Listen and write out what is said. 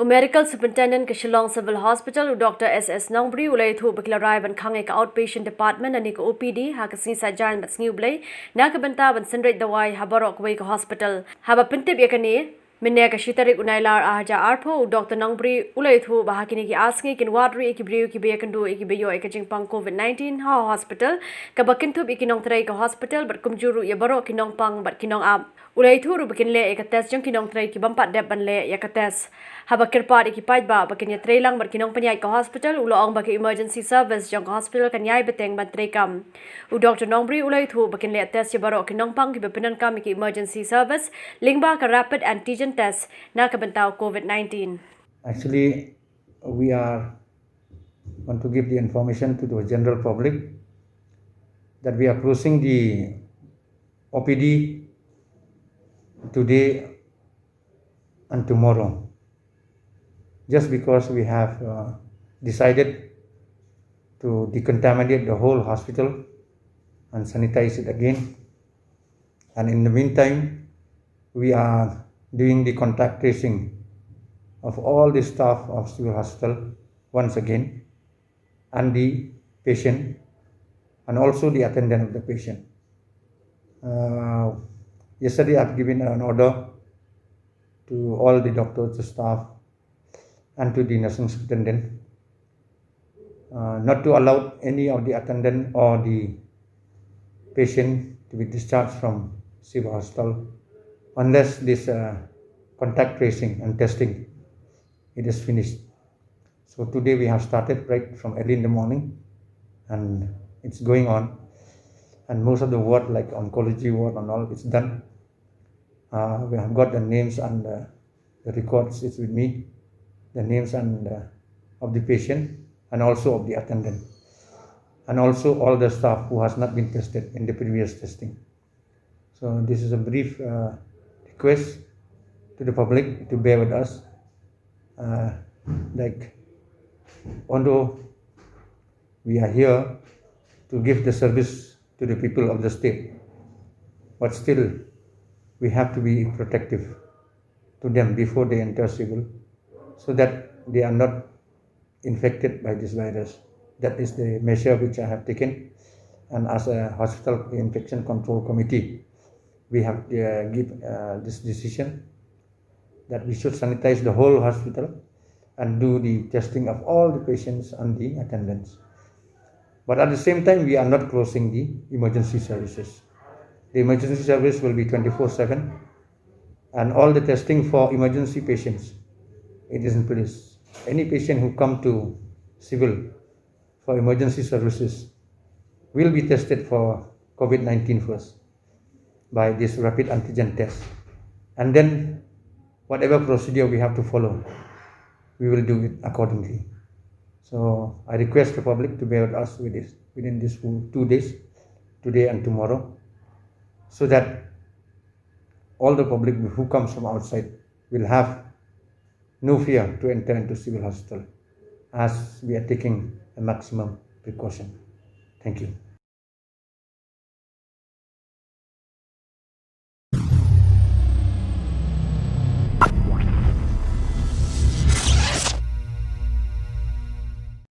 Medical Superintendent ke Shillong Civil Hospital Dr. S.S. Nongbri ulai thu bakilarai ban Khang ka outpatient department ani ka OPD ha ka sinsa jan bat sngiu blai na ka banta ban sendrai dawai habarok wei ka hospital haba pintip yakani minne ka Shi Tarik Nailar aja arpho Dr. Nongbri ulai thu bahakini ki asngi kin wadri ki briu ki be kandu ki beyo ka jingpang COVID-19 ha hospital ka bakintu ikinong trai ka hospital bat kumjuru ya barok kinong pang bat kinong am ulai thu ru bakin le ka test jong kinong trai ki bampat dep ban le ya ka test haba kirpat ikipait ba bakin ya trailang bar kinong panyai ka hospital uloong baki emergency service jong hospital kan yai beteng ban trekam u Dr. Nongbri ulai thu bakin le test ya barok kinong pang ki bepenan kam ki emergency service lingba ka rapid antigen test na ka bantao COVID-19. Actually, we want to give the information to the general public that we are closing the OPD today and tomorrow, just because we have decided to decontaminate the whole hospital and sanitize it again. And in the meantime, we are doing the contact tracing of all the staff of civil hospital once again, and the patient, and also the attendant of the patient. Yesterday I've given an order to all the doctors, the staff, and to the nursing superintendent not to allow any of the attendant or the patient to be discharged from civil hospital unless this contact tracing and testing it is finished. So today we have started right from early in the morning, and it's going on, and most of the ward like oncology ward and all it's done. We have got the names and the records. It's with me, the names and of the patient and also of the attendant, and also all the staff who has not been tested in the previous testing. So this is a brief request to the public to bear with us. Although we are here to give the service to the people of the state, but still we have to be protective to them before they enter civil, so that they are not infected by this virus. That is the measure which I have taken, and as a hospital infection control committee, we have give this decision that we should sanitize the whole hospital and do the testing of all the patients and the attendants. But at the same time, we are not closing the emergency services. The emergency service will be 24/7, and all the testing for emergency patients, it is in place. Any patient who come to civil for emergency services will be tested for COVID-19 first by this rapid antigen test, and then whatever procedure we have to follow, we will do it accordingly. So I request the public to bear with us with this within these 2 days, today and tomorrow, so that all the public who comes from outside will have no fear to enter into civil hospital, as we are taking a maximum precaution. Thank you.